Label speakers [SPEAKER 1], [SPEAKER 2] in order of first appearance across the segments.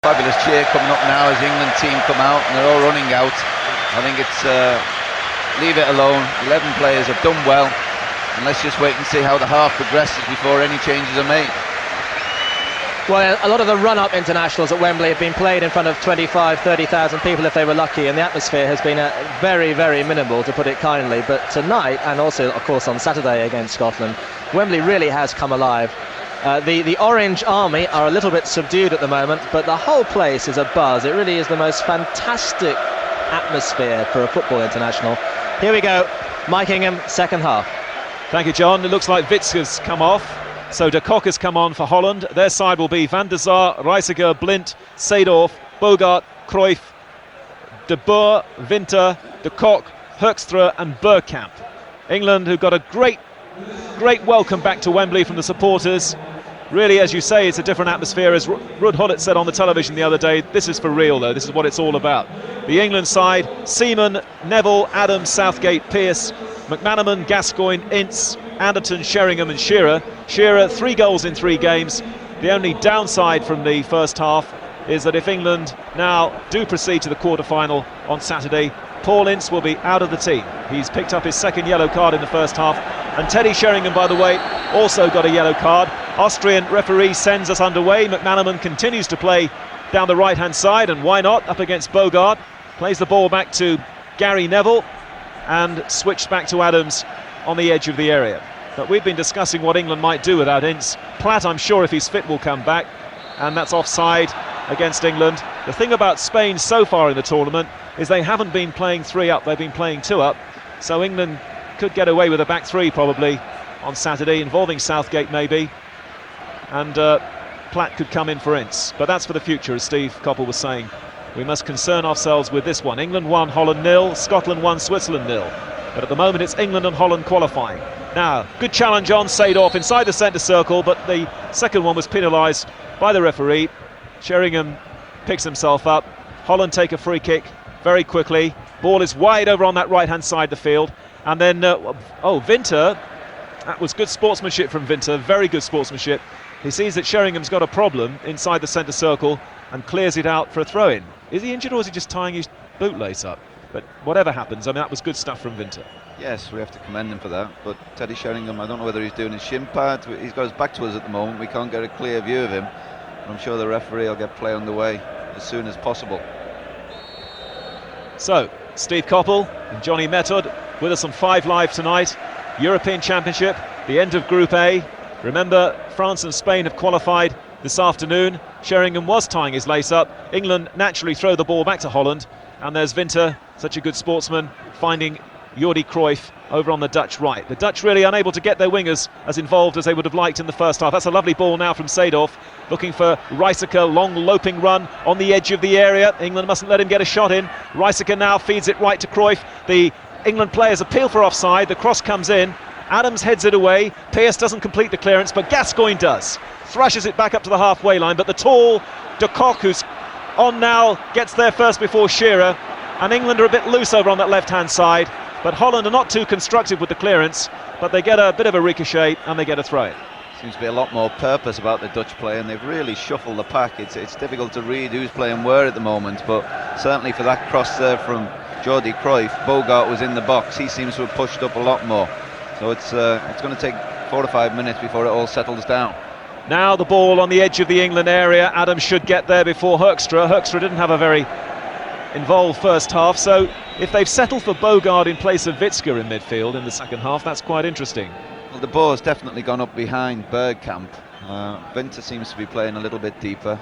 [SPEAKER 1] Fabulous cheer coming up now as the England team come out and they're all running out. I think it's leave it alone. 11 players have done well, and let's just wait and see how the half progresses before any changes are made.
[SPEAKER 2] Well, a lot of the run-up internationals at Wembley have been played in front of 25, 30,000 people if they were lucky, and the atmosphere has been very, very minimal, to put it kindly. But tonight, and also, of course, on Saturday against Scotland, Wembley really has come alive. The Orange Army are a little bit subdued at the moment, but the whole place is abuzz. It really is the most fantastic atmosphere for a football international. Here we go, Mike Ingham, second half.
[SPEAKER 3] Thank you, John. It looks like Wits has come off, so De Kock has come on for Holland. Their side will be Van der Sar, Reiziger, Blind, Seedorf, Bogarde, Cruyff, De Boer, Winter, De Kock, Hoekstra and Bergkamp. England, who got a great welcome back to Wembley from the supporters. Really, as you say, it's a different atmosphere. As Ruud Gullit said on the television the other day, this is for real, though. This is what it's all about. The England side: Seaman, Neville, Adams, Southgate, Pearce, McManaman, Gascoigne, Ince, Anderton, Sheringham and Shearer. Shearer, 3 goals in 3 games. The only downside from the first half is that if England now do proceed to the quarter-final on Saturday, Paul Ince will be out of the team. He's picked up his second yellow card in the first half. And Teddy Sheringham, by the way, also got a yellow card. Austrian referee sends us underway. McManaman continues to play down the right-hand side, and why not, up against Bogarde. Plays the ball back to Gary Neville and switched back to Adams on the edge of the area. But we've been discussing what England might do without Ince. Platt, I'm sure, if he's fit, will come back, and that's offside against England. The thing about Spain so far in the tournament is they haven't been playing 3 up, they've been playing 2 up. So England could get away with a back 3 probably on Saturday, involving Southgate maybe, and Platt could come in for Ince. But that's for the future, as Steve Coppell was saying. We must concern ourselves with this one. England 1, Holland 0, Scotland 1, Switzerland 0. But at the moment it's England and Holland qualifying. Now, good challenge on Seedorf inside the centre circle, but the second one was penalised by the referee. Sheringham picks himself up. Holland take a free kick very quickly. Ball is wide over on that right-hand side of the field. And then, Winter, that was good sportsmanship from Winter, very good sportsmanship. He sees that Sheringham's got a problem inside the centre circle and clears it out for a throw-in. Is he injured, or is he just tying his bootlace up? But whatever happens, I mean, that was good stuff from Winter.
[SPEAKER 1] Yes, we have to commend him for that. But Teddy Sheringham, I don't know whether he's doing his shin pad. He's got his back to us at the moment. We can't get a clear view of him. I'm sure the referee will get play underway as soon as possible.
[SPEAKER 3] So, Steve Coppell and Johnny Method with us on 5 Live tonight. European Championship, the end of Group A. Remember, France and Spain have qualified this afternoon. Sheringham was tying his lace up. England naturally throw the ball back to Holland. And there's Winter, such a good sportsman, finding Jordi Cruyff over on the Dutch right. The Dutch really unable to get their wingers as involved as they would have liked in the first half. That's a lovely ball now from Seedorf, looking for Reiziger, long loping run on the edge of the area. England mustn't let him get a shot in. Reiziger now feeds it right to Cruyff. The England players appeal for offside. The cross comes in. Adams heads it away. Pearce doesn't complete the clearance, but Gascoigne does. Thrashes it back up to the halfway line, but the tall De Kock, who's on now, gets there first before Shearer. And England are a bit loose over on that left-hand side. But Holland are not too constructive with the clearance, but they get a bit of a ricochet and they get a throw-in.
[SPEAKER 1] Seems to be a lot more purpose about the Dutch play, and they've really shuffled the pack. It's difficult to read who's playing where at the moment, but certainly for that cross there from Jordi Cruyff, Bogarde was in the box. He seems to have pushed up a lot more. So it's going to take 4 to 5 minutes before it all settles down.
[SPEAKER 3] Now the ball on the edge of the England area. Adams should get there before Hoekstra. Hoekstra didn't have a very involved first half, so if they've settled for Bogarde in place of Witsker in midfield in the second half, that's quite interesting.
[SPEAKER 1] Well, De Boer's definitely gone up behind Bergkamp. Winter seems to be playing a little bit deeper.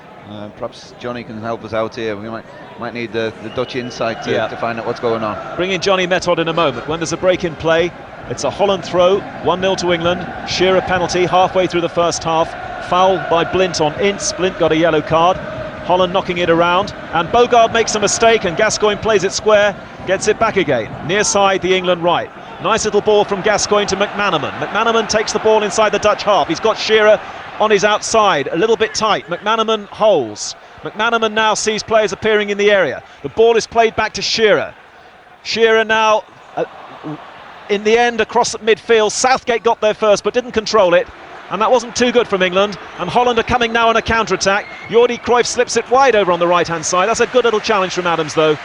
[SPEAKER 1] Perhaps Johnny can help us out here. We might need the Dutch insight to find out what's going on.
[SPEAKER 3] Bring in Johnny Method in a moment. When there's a break in play, it's a Holland throw, 1-0 to England. Shearer penalty halfway through the first half. Foul by Blint on Ince. Blint got a yellow card. Holland knocking it around, and Bogarde makes a mistake, and Gascoigne plays it square, gets it back again. Near side, the England right. Nice little ball from Gascoigne to McManaman. McManaman takes the ball inside the Dutch half. He's got Shearer on his outside, a little bit tight. McManaman holds. McManaman now sees players appearing in the area. The ball is played back to Shearer. Shearer now, in the end, across at midfield. Southgate got there first, but didn't control it. and that wasn't too good from England. And Holland are coming now on a counter-attack. Jordi Cruyff slips it wide over on the right-hand side. That's a good little challenge from Adams, though,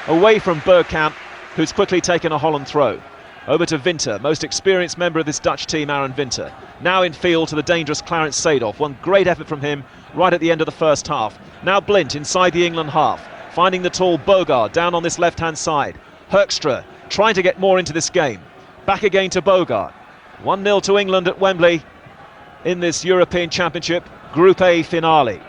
[SPEAKER 3] away from Bergkamp, who's quickly taken a Holland throw. Over to Winter, most experienced member of this Dutch team, Aaron Winter. Now in field to the dangerous Clarence Seedorf. One great effort from him right at the end of the first half. Now Blind inside the England half, finding the tall Bogarde down on this left-hand side. Hoekstra trying to get more into this game. Back again to Bogarde. 1-0 to England at Wembley in this European Championship Group A finale.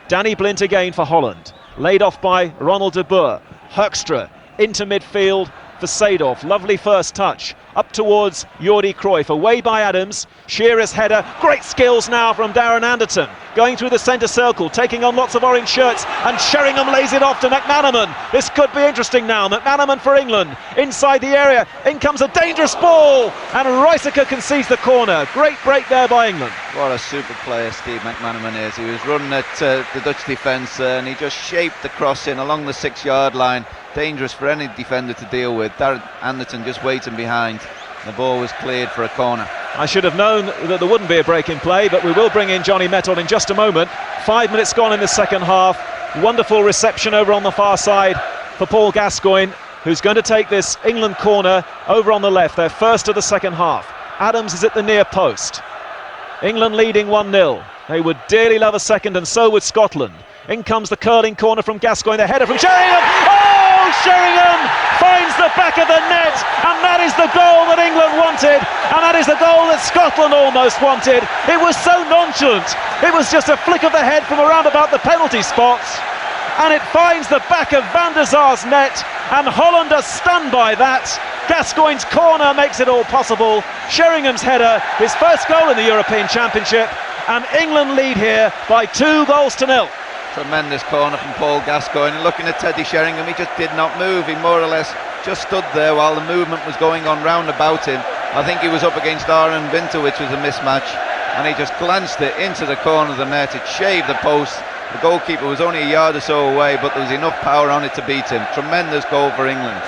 [SPEAKER 3] Danny Blind again for Holland. Laid off by Ronald de Boer. Hoekstra into midfield for Seedorf. Lovely first touch. Up towards Jordi Cruyff. Away by Adams. Shearer's header. Great skills now from Darren Anderton. Going through the centre circle, taking on lots of orange shirts, and Sheringham lays it off to McManaman. This could be interesting now. McManaman for England. Inside the area. In comes a dangerous ball. And Reisiger concedes the corner. Great break there by England.
[SPEAKER 1] What a super player Steve McManaman is. He was running at the Dutch defence and he just shaped the cross in along the 6-yard line. Dangerous for any defender to deal with. Darren Anderton just waiting behind. The ball was cleared for a corner.
[SPEAKER 3] I should have known that there wouldn't be a break in play, but we will bring in Johnny Mettle in just a moment. 5 minutes gone in the second half. Wonderful reception over on the far side for Paul Gascoigne, who's going to take this England corner over on the left, their first of the second half. Adams is at the near post. England leading 1-0. They would dearly love a second, and so would Scotland. In comes the curling corner from Gascoigne, the header from Sheringham. Oh, Sheringham finds the back of the net, and that is the goal that England wanted, and that is the goal that Scotland almost wanted. It was so nonchalant. It was just a flick of the head from around about the penalty spots, and it finds the back of Van der Sar's net, and Holland are stunned by that. Gascoigne's corner makes it all possible. Sheringham's header, his first goal in the European Championship, and England lead here by 2-0.
[SPEAKER 1] Tremendous corner from Paul Gascoigne. Looking at Teddy Sheringham, he just did not move. He more or less just stood there while the movement was going on round about him. I think he was up against Aaron Winter, which was a mismatch, and he just glanced it into the corner of the net. It shaved the post. The goalkeeper was only a yard or so away, but there was enough power on it to beat him. Tremendous goal for England.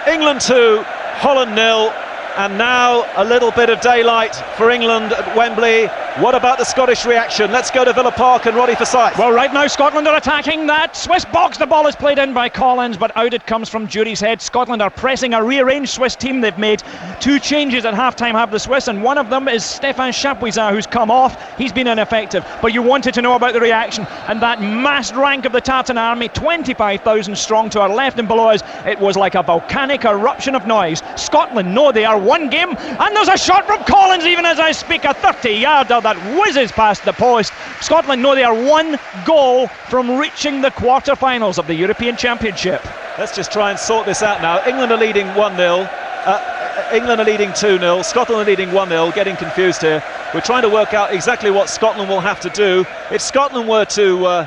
[SPEAKER 3] England 2, Holland 0. And now a little bit of daylight for England at Wembley. What about the Scottish reaction? Let's go to Villa Park and Roddy Forsyth.
[SPEAKER 4] Well, right now Scotland are attacking that Swiss box. The ball is played in by Collins, but out it comes from Jury's head. Scotland are pressing a rearranged Swiss team. They've made 2 changes at half-time, have the Swiss, and one of them is Stefan Chapuisat, who's come off. He's been ineffective, but you wanted to know about the reaction, and that massed rank of the Tartan army, 25,000 strong to our left and below us. It was like a volcanic eruption of noise. Scotland know they are one game, and there's a shot from Collins even as I speak, a 30-yarder that whizzes past the post. Scotland know they are 1 goal from reaching the quarter-finals of the European Championship.
[SPEAKER 3] Let's just try and sort this out now. England are leading 1-0. England are leading 2-0. Scotland are leading 1-0. Getting confused here. We're trying to work out exactly what Scotland will have to do. If Scotland were to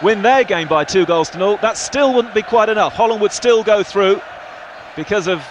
[SPEAKER 3] win their game by 2-0, that still wouldn't be quite enough. Holland would still go through because of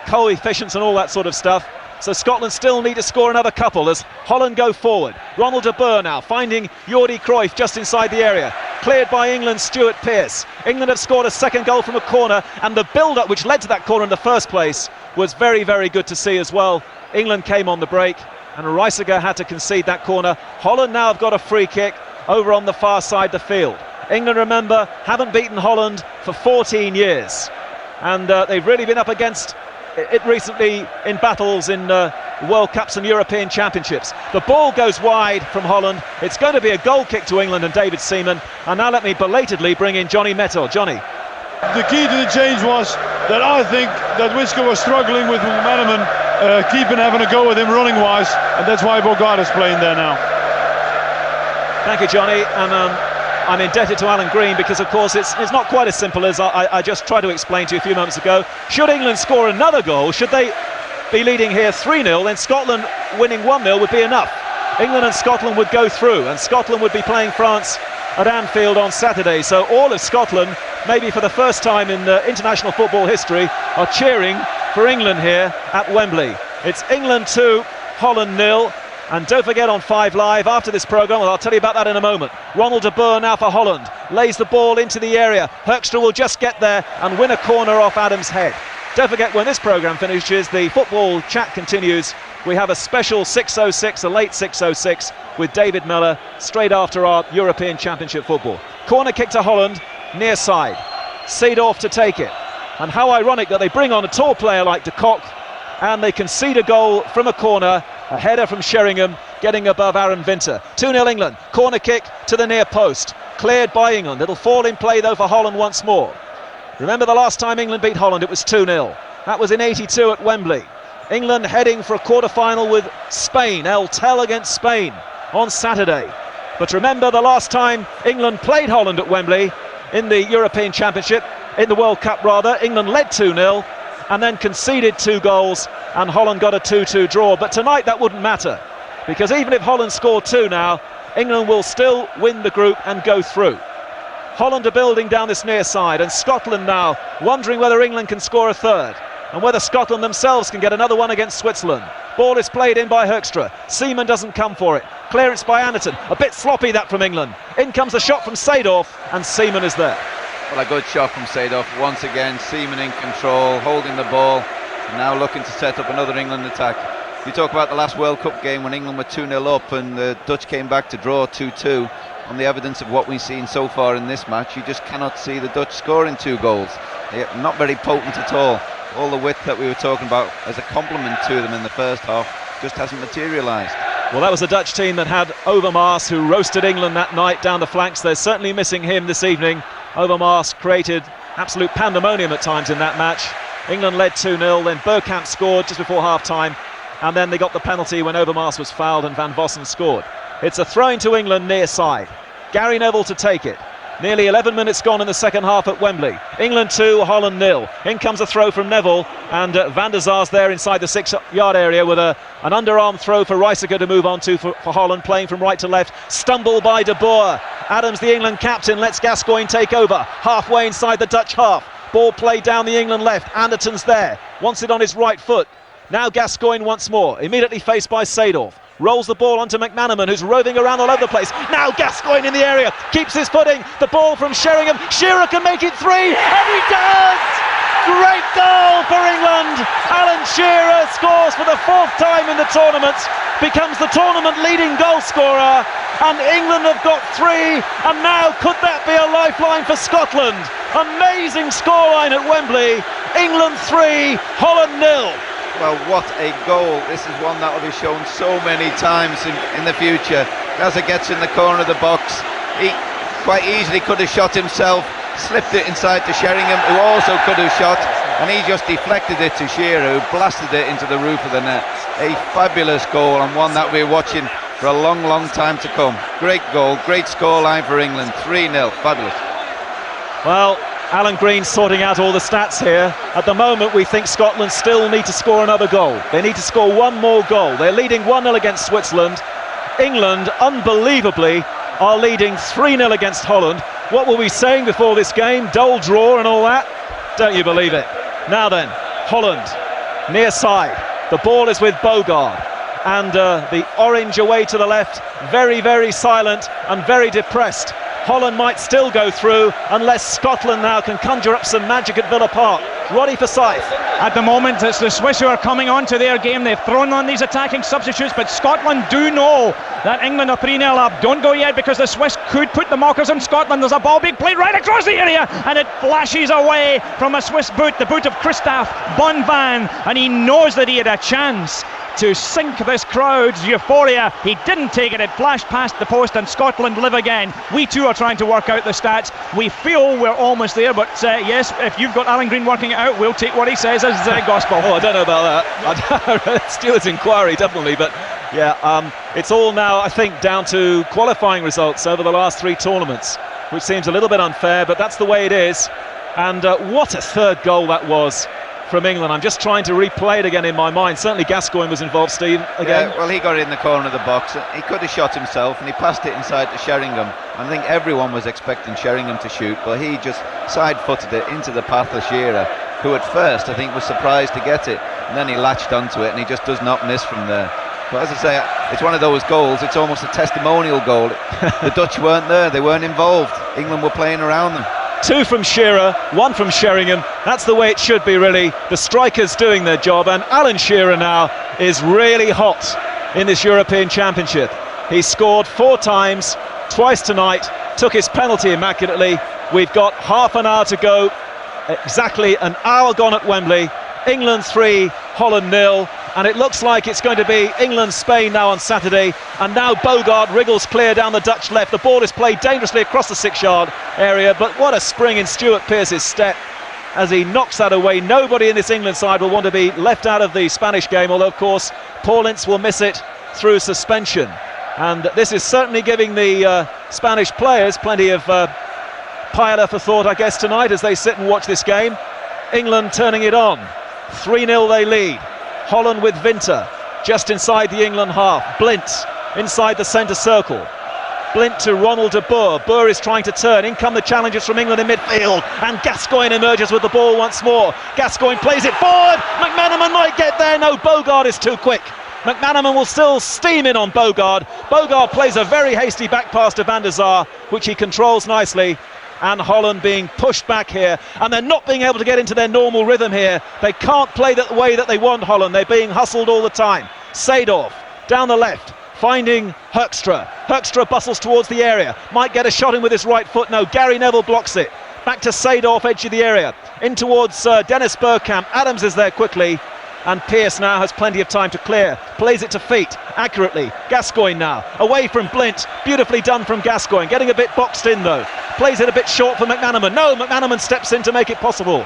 [SPEAKER 3] coefficients and all that sort of stuff. So Scotland still need to score another couple as Holland go forward. Ronald de Boer now finding Jordi Cruyff just inside the area. Cleared by England's Stuart Pearce. England have scored a second goal from a corner, and the build-up which led to that corner in the first place was very, very good to see as well. England came on the break, and Reisiger had to concede that corner. Holland now have got a free kick over on the far side of the field. England, remember, haven't beaten Holland for 14 years, and they've really been up against it recently in battles in World Cups and European Championships. The ball goes wide from Holland. It's going to be a goal kick to England and David Seaman. And now let me belatedly bring in Johnny Mettle. Johnny.
[SPEAKER 5] The key to the change was that I think that Whisker was struggling with McManaman having a go with him running wise, and that's why Bogarde is playing there now.
[SPEAKER 3] Thank you, Johnny. And I'm indebted to Alan Green because, of course, it's not quite as simple as I just tried to explain to you a few moments ago. Should England score another goal, should they be leading here 3-0, then Scotland winning 1-0 would be enough. England and Scotland would go through, and Scotland would be playing France at Anfield on Saturday. So all of Scotland, maybe for the first time in international football history, are cheering for England here at Wembley. It's England 2, Holland 0. And don't forget on 5 Live, after this programme, well, I'll tell you about that in a moment. Ronald de Boer now for Holland. Lays the ball into the area. Hoekstra will just get there and win a corner off Adams' head. Don't forget, when this programme finishes, the football chat continues we have a special 6:06, a late 6:06 with David Miller straight after our European Championship football. Corner kick to Holland, near side. Seedorf to take it. And how ironic that they bring on a tall player like de Kock and they concede a goal from a corner, a header from Sheringham getting above Aaron Winter. 2-0 England, corner kick to the near post, cleared by England. It'll fall in play though for Holland once more. Remember the last time England beat Holland, it was 2-0. That was in '82 at Wembley. England heading for a quarter-final with Spain, El Tel against Spain on Saturday. But remember the last time England played Holland at Wembley in the European Championship, in the World Cup rather, England led 2-0 and then conceded 2 goals and Holland got a 2-2 draw. But tonight that wouldn't matter, because even if Holland score 2 now, England will still win the group and go through. Holland are building down this near side, and Scotland now wondering whether England can score a third and whether Scotland themselves can get another one against Switzerland. Ball is played in by Hoekstra. Seaman doesn't come for it. Clearance by Anderton. A bit sloppy that from England. In comes a shot from Seedorf and Seaman is there.
[SPEAKER 1] Well, a good shot from Seedorf once again. Seaman in control, holding the ball, and now looking to set up another England attack. You talk about the last World Cup game when England were 2-0 up and the Dutch came back to draw 2-2. On the evidence of what we've seen so far in this match, you just cannot see the Dutch scoring 2 goals. They're not very potent at all. All the width that we were talking about as a compliment to them in the first half just hasn't materialised.
[SPEAKER 3] Well, that was a Dutch team that had Overmars, who roasted England that night down the flanks. They're certainly missing him this evening. Overmars created absolute pandemonium at times in that match. England led 2-0, then Bergkamp scored just before half-time, and then they got the penalty when Overmars was fouled and Van Vossen scored. It's a throw into England near side. Gary Neville to take it. Nearly 11 minutes gone in the second half at Wembley. England 2, Holland 0. In comes a throw from Neville, and Van der Sar's there inside the 6-yard area with an underarm throw for Reiziger to move on to for Holland, playing from right to left. Stumble by De Boer. Adams, the England captain, lets Gascoigne take over. Halfway inside the Dutch half. Ball played down the England left. Anderton's there. Wants it on his right foot. Now Gascoigne once more. Immediately faced by Seedorf. Rolls the ball onto McManaman, who's roving around all over the place. Now Gascoigne in the area, keeps his footing. The ball from Sheringham. Shearer can make it 3, and he does! Great goal for England. Alan Shearer scores for the 4th time in the tournament, becomes the tournament leading goal scorer, and England have got 3, and now could that be a lifeline for Scotland? Amazing scoreline at Wembley. England 3, Holland 0.
[SPEAKER 1] Well, what a goal. This is one that will be shown so many times in the future. Gaza gets in the corner of the box. He quite easily could have shot himself, slipped it inside to Sheringham, who also could have shot, and he just deflected it to Shearer, who blasted it into the roof of the net. A fabulous goal, and one that we're watching for a long, long time to come. Great goal, great scoreline for England. 3-0, fabulous.
[SPEAKER 3] Well, Alan Green sorting out all the stats here. At the moment, we think Scotland still need to score another goal. They need to score one more goal. They're leading 1-0 against Switzerland. England, unbelievably, are leading 3-0 against Holland. What were we saying before this game? Dull draw and all that? Don't you believe it? Now then, Holland, near side. The ball is with Bogard. And the orange away to the left, very, very silent and very depressed. Holland might still go through unless Scotland now can conjure up some magic at Villa Park. Roddy Forsyth.
[SPEAKER 4] At the moment, it's the Swiss who are coming on to their game. They've thrown on these attacking substitutes, but Scotland do know that England are 3-0 up. Don't go yet, because the Swiss could put the mockers on Scotland. There's a ball being played right across the area, and it flashes away from a Swiss boot, the boot of Christophe Bonvan, and he knows that he had a chance to sink this crowd's euphoria. He didn't take it. It flashed past the post, and Scotland live again. We too are trying to work out the stats. We feel we're almost there, but yes, if you've got Alan Green working it out, we'll take what he says as gospel.
[SPEAKER 3] Oh, I don't know about that. Stewart's inquiry, definitely, but yeah, it's all now, I think, down to qualifying results over the last 3 tournaments, which seems a little bit unfair, but that's the way it is. And what a third goal that was from England. I'm just trying to replay it again in my mind. Certainly Gascoigne was involved, Steve, again.
[SPEAKER 1] Yeah, well, he got it in the corner of the box. He could have shot himself, and he passed it inside to Sheringham. I think everyone was expecting Sheringham to shoot, but he just side-footed it into the path of Shearer, who at first I think was surprised to get it, and then he latched onto it, and he just does not miss from there. But as I say, it's one of those goals, it's almost a testimonial goal. The Dutch weren't there, they weren't involved. England were playing around them.
[SPEAKER 3] 2 from Shearer, 1 from Sheringham. That's the way it should be, really. The strikers doing their job, and Alan Shearer now is really hot in this European Championship. He scored 4 times, twice tonight, took his penalty immaculately. We've got half an hour to go, exactly an hour gone at Wembley. England 3, Holland 0, and it looks like it's going to be England-Spain now on Saturday. And now Bogarde wriggles clear down the Dutch left. The ball is played dangerously across the 6-yard area, but what a spring in Stuart Pearce's step as he knocks that away. Nobody in this England side will want to be left out of the Spanish game, although of course Paul Ince will miss it through suspension. And this is certainly giving the Spanish players plenty of pile for thought, I guess, tonight as they sit and watch this game. England turning it on. 3-0 they lead. Holland with Winter just inside the England half. Blint inside the centre circle. Blint to Ronald de Boer. Boer is trying to turn. In come the challengers from England in midfield, and Gascoigne emerges with the ball once more. Gascoigne plays it forward. McManaman might get there. No, Bogarde is too quick. McManaman will still steam in on Bogarde. Bogarde plays a very hasty back pass to Van der Sar, which he controls nicely. And Holland being pushed back here, and they're not being able to get into their normal rhythm here. They can't play the way that they want, Holland. They're being hustled all the time. Seedorf down the left, finding Hoekstra. Hoekstra bustles towards the area, might get a shot in with his right foot. No, Gary Neville blocks it. Back to Seedorf, edge of the area, in towards Dennis Bergkamp. Adams is there quickly, and Pearce now has plenty of time to clear. Plays it to feet accurately. Gascoigne now away from Blint. Beautifully done from Gascoigne, getting a bit boxed in though. Plays it a bit short for McManaman. No, McManaman steps in to make it possible.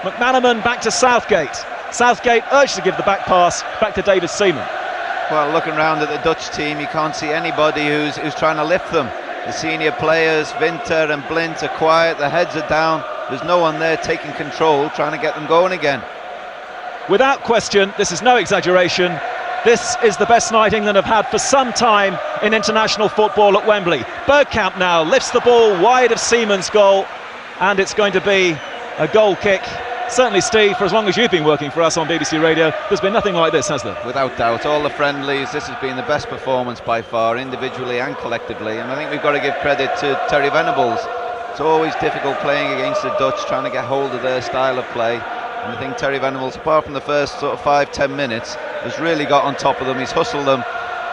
[SPEAKER 3] McManaman back to Southgate. Southgate urged to give the back pass back to David Seaman.
[SPEAKER 1] Well, looking around at the Dutch team, you can't see anybody who's trying to lift them. The senior players, Winter and Blint, are quiet, their heads are down. There's no one there taking control, trying to get them going again.
[SPEAKER 3] Without question, this is no exaggeration. This is the best night England have had for some time in international football at Wembley. Bergkamp now lifts the ball wide of Seaman's goal, and it's going to be a goal kick. Certainly, Steve, for as long as you've been working for us on BBC Radio, there's been nothing like this, has there?
[SPEAKER 1] Without doubt, all the friendlies, this has been the best performance by far, individually and collectively, and I think we've got to give credit to Terry Venables. It's always difficult playing against the Dutch, trying to get hold of their style of play. And I think Terry Venables, apart from the first sort of 5-10 minutes, has really got on top of them. He's hustled them,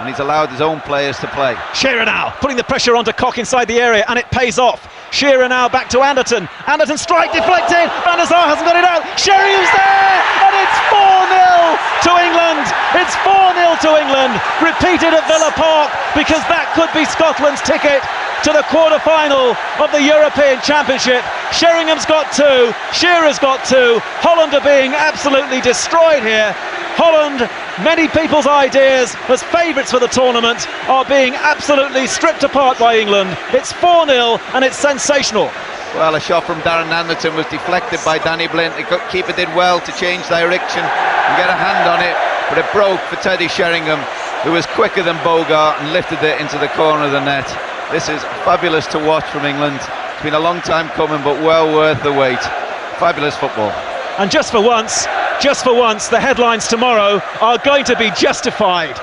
[SPEAKER 1] and he's allowed his own players to play.
[SPEAKER 3] Shearer now putting the pressure onto Koch inside the area, and it pays off. Shearer now back to Anderton. Anderton strike deflected. Van der Sar hasn't got it out. Shearer's there, and it's 4-0 to England. It's 4-0 to England. Repeated at Villa Park, because that could be Scotland's ticket to the quarter-final of the European Championship. Sheringham's got 2, Shearer's got 2. Holland are being absolutely destroyed here. Holland, many people's ideas as favourites for the tournament, are being absolutely stripped apart by England. It's 4-0 and it's sensational.
[SPEAKER 1] Well, a shot from Darren Anderton was deflected by Danny Blint. The keeper did well to change direction and get a hand on it, but it broke for Teddy Sheringham, who was quicker than Bogarde and lifted it into the corner of the net. This is fabulous to watch from England. It's been a long time coming, but well worth the wait. Fabulous football.
[SPEAKER 3] And just for once, the headlines tomorrow are going to be justified.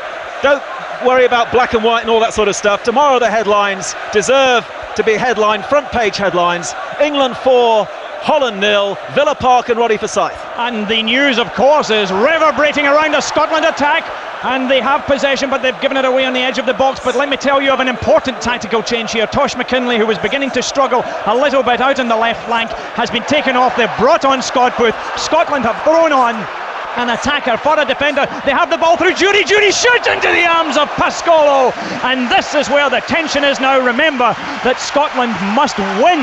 [SPEAKER 3] Don't worry about black and white and all that sort of stuff. Tomorrow the headlines deserve to be headline, front page headlines. England 4, Holland 0, Villa Park and Roddy Forsyth.
[SPEAKER 4] And the news, of course, is reverberating around a Scotland attack. And they have possession, but they've given it away on the edge of the box. But let me tell you of an important tactical change here. Tosh McKinley, who was beginning to struggle a little bit out on the left flank, has been taken off. They've brought on Scott Booth. Scotland have thrown on an attacker for a defender. They have the ball through Judy. Judy shoots into the arms of Pascolo. And this is where the tension is now. Remember that Scotland must win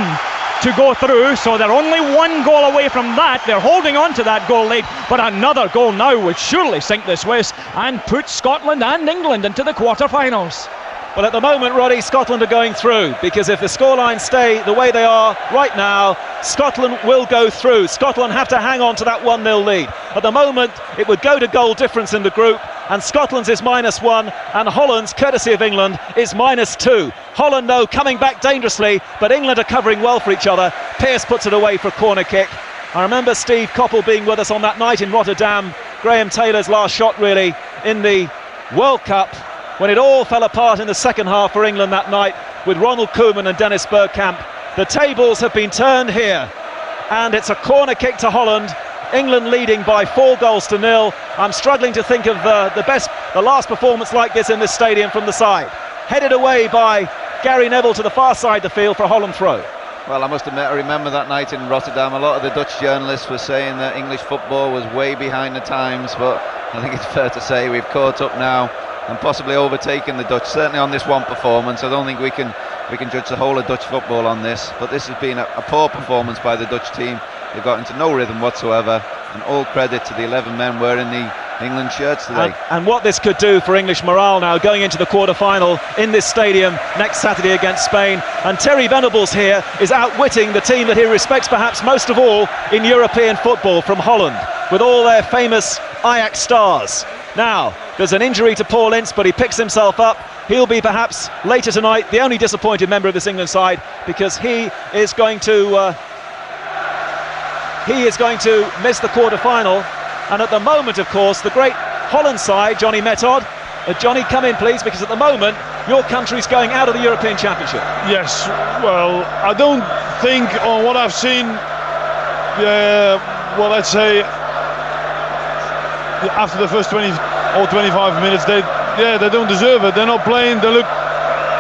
[SPEAKER 4] to go through, so they're only 1 goal away from that. They're holding on to that goal lead, but another goal now would surely sink the Swiss and put Scotland and England into the quarter-finals.
[SPEAKER 3] Well, at the moment, Roddy, Scotland are going through, because if the scorelines stay the way they are right now, Scotland will go through. Scotland have to hang on to that 1-0 lead. At the moment, it would go to goal difference in the group, and Scotland's is -1, and Holland's, courtesy of England, is -2. Holland, though, coming back dangerously, but England are covering well for each other. Pearce puts it away for a corner kick. I remember Steve Coppell being with us on that night in Rotterdam, Graham Taylor's last shot, really, in the World Cup, when it all fell apart in the second half for England that night with Ronald Koeman and Dennis Bergkamp. The tables have been turned here, and it's a corner kick to Holland. England leading by 4-0. I'm struggling to think of the last performance like this in this stadium from the side. Headed away by Gary Neville to the far side of the field for a Holland throw.
[SPEAKER 1] Well, I must admit, I remember that night in Rotterdam, a lot of the Dutch journalists were saying that English football was way behind the times, but I think it's fair to say we've caught up now and possibly overtaken the Dutch, certainly on this one performance. I don't think we can judge the whole of Dutch football on this, but this has been a poor performance by the Dutch team. They've got into no rhythm whatsoever, and all credit to the 11 men wearing the England shirts today.
[SPEAKER 3] And what this could do for English morale now going into the quarter-final in this stadium next Saturday against Spain. And Terry Venables here is outwitting the team that he respects perhaps most of all in European football, from Holland, with all their famous Ajax stars. Now, there's an injury to Paul Ince, but he picks himself up. He'll be perhaps later tonight the only disappointed member of this England side, because he is going to miss the quarter-final. And at the moment, of course, the great Holland side, Johnny Method. Johnny, come in, please, because at the moment, your country's going out of the European Championship.
[SPEAKER 5] Yes, well, I don't think, on what I've seen, well, let's say, after the first 20 or 25 minutes, they don't deserve it. They're not playing, they look,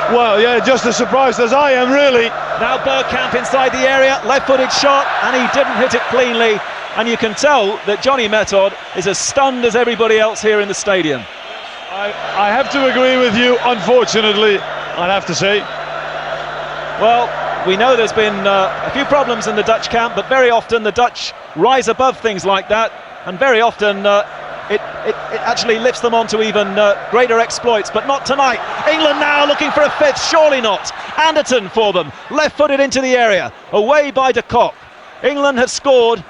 [SPEAKER 5] well, just as surprised as I am, really.
[SPEAKER 3] Now Bergkamp inside the area, left-footed shot, and he didn't hit it cleanly. And you can tell that Johnny Method is as stunned as everybody else here in the stadium.
[SPEAKER 5] I have to agree with you, unfortunately, I'd have to say.
[SPEAKER 3] Well, we know there's been a few problems in the Dutch camp, but very often the Dutch rise above things like that, and very often it actually lifts them on to even greater exploits, but not tonight. England now looking for a fifth, surely not. Anderton for them, left-footed into the area, away by de Kock. England have scored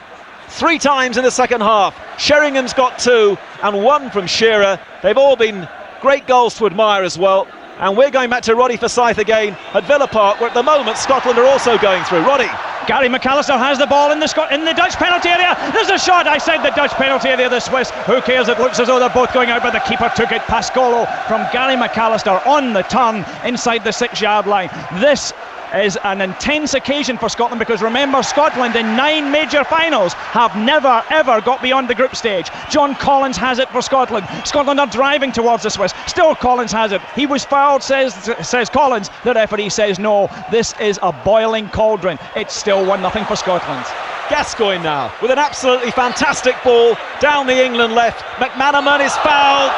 [SPEAKER 3] 3 times in the second half. Sheringham's got 2 and 1 from Shearer. They've all been great goals to admire as well. And we're going back to Roddy Forsyth again at Villa Park, where at the moment Scotland are also going through. Roddy.
[SPEAKER 4] Gary McAllister has the ball in the Dutch penalty area. There's a shot. I said the Dutch penalty area, the Swiss. Who cares? It looks as though they're both going out, but the keeper took it past Golo from Gary McAllister on the turn inside the 6-yard line. This is an intense occasion for Scotland, because remember, Scotland in 9 major finals have never ever got beyond the group stage. John Collins has it for Scotland. Scotland are driving towards the Swiss. Still Collins has it. He was fouled, says Collins. The referee says no. This is a boiling cauldron. It's still 1-0 for Scotland.
[SPEAKER 3] Gascoigne now with an absolutely fantastic ball down the England left. McManaman is fouled.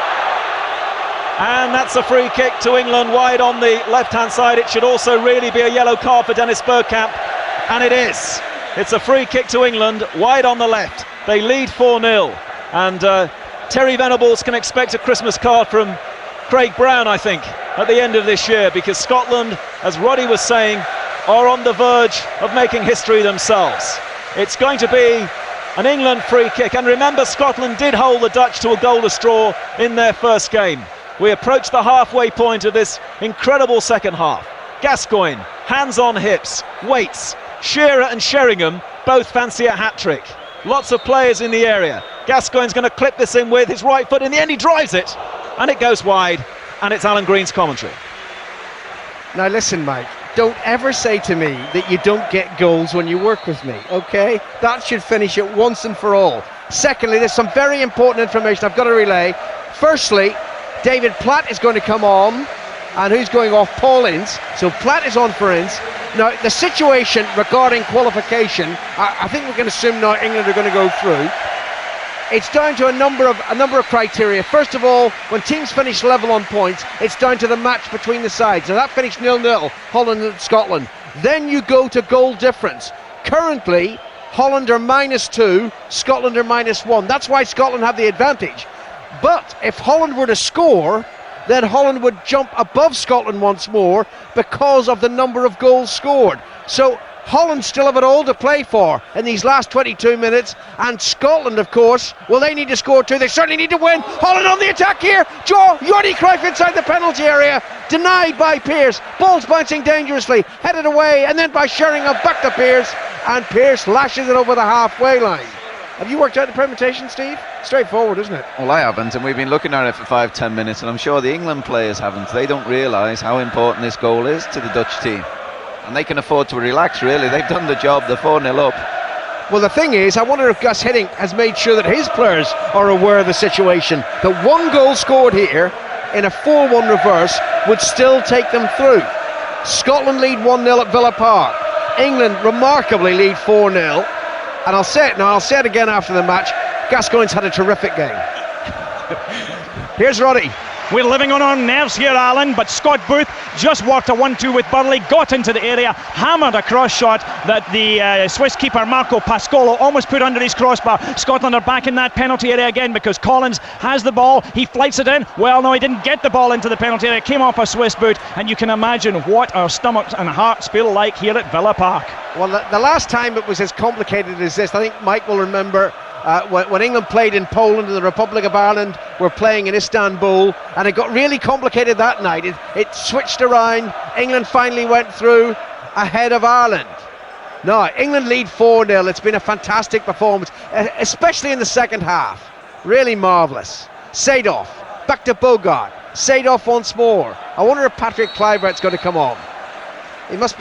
[SPEAKER 3] And that's a free kick to England wide on the left-hand side. It should also really be a yellow card for Dennis Bergkamp, and it is. It's a free kick to England wide on the left. They lead 4-0, and Terry Venables can expect a Christmas card from Craig Brown, I think, at the end of this year, because Scotland, as Roddy was saying, are on the verge of making history themselves. It's going to be an England free kick, and remember, Scotland did hold the Dutch to a goal to straw in their first game. We approach the halfway point of this incredible second half. Gascoigne, hands on hips, waits. Shearer and Sheringham both fancy a hat-trick. Lots of players in the area. Gascoigne's going to clip this in with his right foot. In the end, he drives it, and it goes wide, and it's Alan Green's commentary.
[SPEAKER 6] Now listen, Mike, don't ever say to me that you don't get goals when you work with me, okay? That should finish it once and for all. Secondly, there's some very important information I've got to relay. Firstly, David Platt is going to come on, and who's going off? Paul Ince. So Platt is on for Ince. Now, the situation regarding qualification, I think we can assume now England are going to go through. It's down to a number of criteria. First of all, when teams finish level on points, it's down to the match between the sides. Now, that finished 0-0, Holland and Scotland. Then you go to goal difference. Currently, Holland are -2, Scotland are -1. That's why Scotland have the advantage. But if Holland were to score, then Holland would jump above Scotland once more because of the number of goals scored. So Holland still have it all to play for in these last 22 minutes, and Scotland, of course, well, they need to score too. They certainly need to win. Holland on the attack here. Jordi Cruyff inside the penalty area, denied by Pearce. Ball's bouncing dangerously, headed away, and then by Sheringham back to Pearce, and Pearce lashes it over the halfway line. Have you worked out the permutation, Steve? Straightforward, isn't it?
[SPEAKER 1] Well, I haven't, and we've been looking at it for 5-10 minutes, and I'm sure the England players haven't. They don't realise how important this goal is to the Dutch team, and they can afford to relax, really. They've done the job. They're 4-0 up.
[SPEAKER 6] Well, the thing is, I wonder if Gus Hiddink has made sure that his players are aware of the situation. That one goal scored here in a 4-1 reverse would still take them through. Scotland lead 1-0 at Villa Park. England remarkably lead 4-0. And I'll say it now, I'll say it again after the match. Gascoigne's had a terrific game. Here's Roddy.
[SPEAKER 4] We're living on our nerves here, Alan, but Scott Booth just worked a 1-2 with Burley, got into the area, hammered a cross shot that the Swiss keeper Marco Pascolo almost put under his crossbar. Scotland are back in that penalty area again because Collins has the ball, he flights it in. Well, no, he didn't get the ball into the penalty area, it came off a Swiss boot, and you can imagine what our stomachs and hearts feel like here at Villa Park.
[SPEAKER 6] Well, the last time it was as complicated as this, I think Mike will remember when England played in Poland and the Republic of Ireland were playing in Istanbul, and it got really complicated that night. It switched around. England finally went through ahead of Ireland. No, England lead 4-0. It's been a fantastic performance, especially in the second half. Really marvellous. Seedorf, back to Bogart. Seedorf once more. I wonder if Patrick Kluivert's going to come on. He must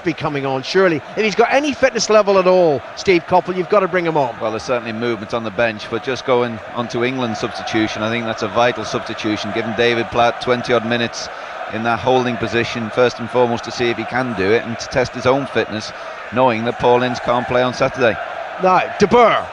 [SPEAKER 6] be coming on, surely. If he's got any fitness level at all, Steve Coppell, you've got to bring him on.
[SPEAKER 1] Well, there's certainly movement on the bench, but just going onto England's substitution, I think that's a vital substitution, giving David Platt 20-odd minutes in that holding position, first and foremost to see if he can do it and to test his own fitness, knowing that Paul Ince can't play on Saturday.
[SPEAKER 6] Now, De Boer.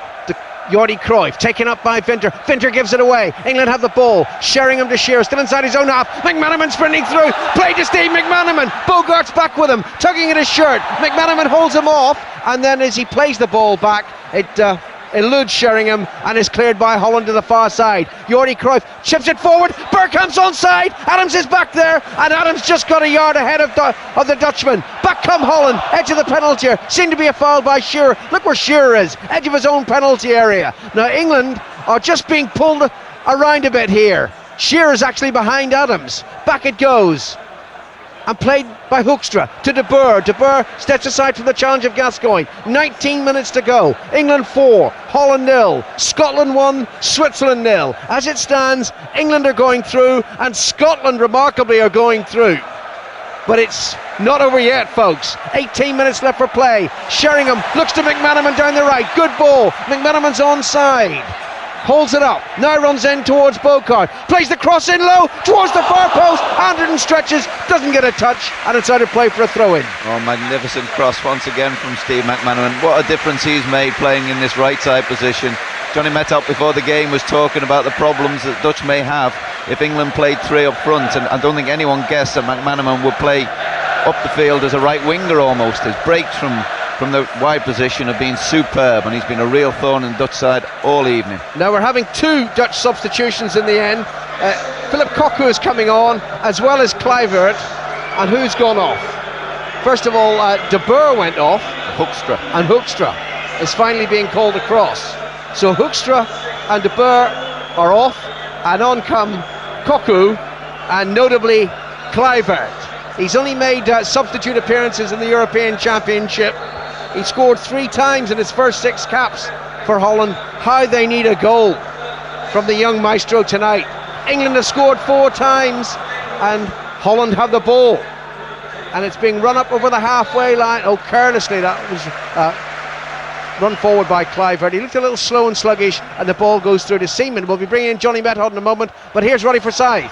[SPEAKER 6] Jordi Cruyff taken up by Vinter. Vinter gives it away. England have the ball. Sheringham to Shearer, still inside his own half. McManaman sprinting through. Play to Steve McManaman. Bogart's back with him, tugging at his shirt. McManaman holds him off, and then as he plays the ball back, it eludes Sheringham and is cleared by Holland to the far side. Jordi Cruyff chips it forward. Bergkamp's onside. Adams is back there, and Adams just got a yard ahead of the Dutchman. Back come Holland, edge of the penalty area. Seemed to be a foul by Shearer. Look where Shearer is, edge of his own penalty area. Now England are just being pulled around a bit here. Shearer's actually behind Adams. Back it goes. And played by Hoekstra to De Boer. De Boer steps aside from the challenge of Gascoigne. 19 minutes to go. England 4, Holland 0, Scotland 1, Switzerland 0. As it stands, England are going through and Scotland remarkably are going through. But it's not over yet, folks. 18 minutes left for play. Sheringham looks to McManaman down the right. Good ball. McManaman's onside. Holds it up, now runs in towards Bogart, plays the cross in low towards the far post. Anderton stretches, doesn't get a touch, and it's out of play for a throw-in.
[SPEAKER 1] Oh, magnificent cross once again from Steve McManaman. What a difference he's made playing in this right side position. Johnny Metop before the game was talking about the problems that Dutch may have if England played three up front, and I don't think anyone guessed that McManaman would play up the field as a right winger almost. His breaks from the wide position have been superb, and he's been a real thorn in the Dutch side all evening.
[SPEAKER 6] Now we're having two Dutch substitutions in the end. Philip Cocu is coming on, as well as Kluivert. And who's gone off? First of all, De Boer went off.
[SPEAKER 1] Hoekstra.
[SPEAKER 6] And Hoekstra is finally being called across. So Hoekstra and De Boer are off, and on come Cocu and notably Kluivert. He's only made substitute appearances in the European Championship. He scored 3 times in his first 6 caps for Holland. How they need a goal from the young maestro tonight. England have scored 4 times and Holland have the ball. And it's being run up over the halfway line. Oh, carelessly, that was run forward by Kluivert. He looked a little slow and sluggish, and the ball goes through to Seaman. We'll be bringing in Johnny Metod in a moment, but here's Roddy Forsyth.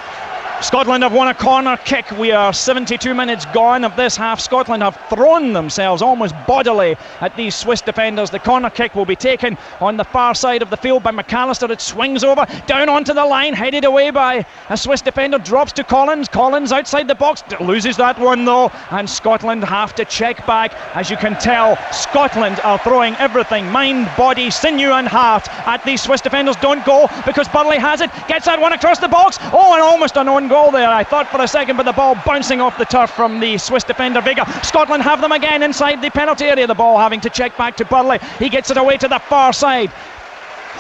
[SPEAKER 4] Scotland have won a corner kick. We are 72 minutes gone of this half. Scotland have thrown themselves almost bodily at these Swiss defenders. The corner kick will be taken on the far side of the field by McAllister. It swings over, down onto the line, headed away by a Swiss defender, drops to Collins. Collins outside the box, loses that one though, and Scotland have to check back. As you can tell, Scotland are throwing everything, mind, body, sinew and heart at these Swiss defenders. Don't go, because Burley has it, gets that one across the box. Oh, and almost an own goal there, I thought for a second, but the ball bouncing off the turf from the Swiss defender Vega. Scotland have them again inside the penalty area, the ball having to check back to Burley. He gets it away to the far side.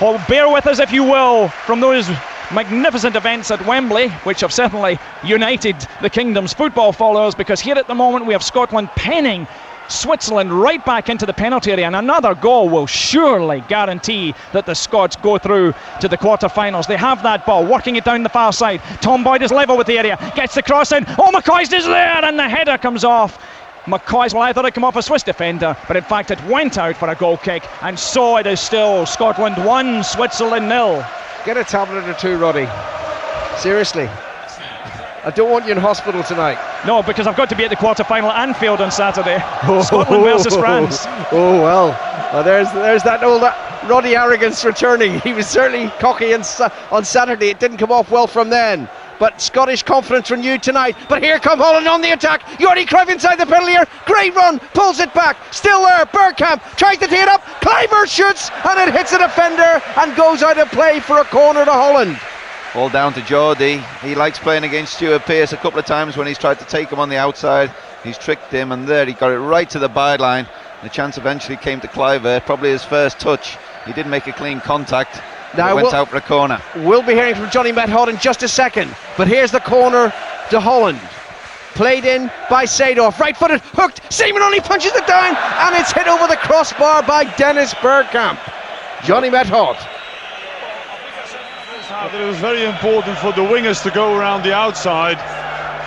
[SPEAKER 4] Oh, bear with us if you will from those magnificent events at Wembley, which have certainly united the kingdom's football followers, because here at the moment we have Scotland penning Switzerland right back into the penalty area, and another goal will surely guarantee that the Scots go through to the quarter-finals. They have that ball, working it down the far side. Tom Boyd is level with the area, gets the cross in. Oh, McCoist is there, and the header comes off. McCoy, well, I thought it'd come off a Swiss defender, but in fact it went out for a goal kick, and so it is still Scotland 1, Switzerland 0.
[SPEAKER 6] Get a tablet or two, Roddy. Seriously. I don't want you in hospital tonight.
[SPEAKER 4] No, because I've got to be at the quarter-final Anfield on Saturday. Scotland versus France.
[SPEAKER 6] Oh, well. There's that old Roddy arrogance returning. He was certainly cocky on Saturday. It didn't come off well from then. But Scottish confidence renewed tonight. But here come Holland on the attack. Jordi Cruyff inside the penalty area. Great run. Pulls it back. Still there. Bergkamp tries to tee it up. Kluivert shoots. And it hits a defender and goes out of play for a corner to Holland.
[SPEAKER 1] All down to Jordi. He likes playing against Stuart Pearce a couple of times when he's tried to take him on the outside. He's tricked him, and there he got it right to the byline. The chance eventually came to Kluivert, probably his first touch. He didn't make a clean contact. Now went out for a corner.
[SPEAKER 6] We'll be hearing from Johnny Met in just a second. But here's the corner to Holland. Played in by Seedorf. Right-footed, hooked. Seaman only punches it down, and it's hit over the crossbar by Dennis Bergkamp. Johnny Met
[SPEAKER 5] That it was very important for the wingers to go around the outside,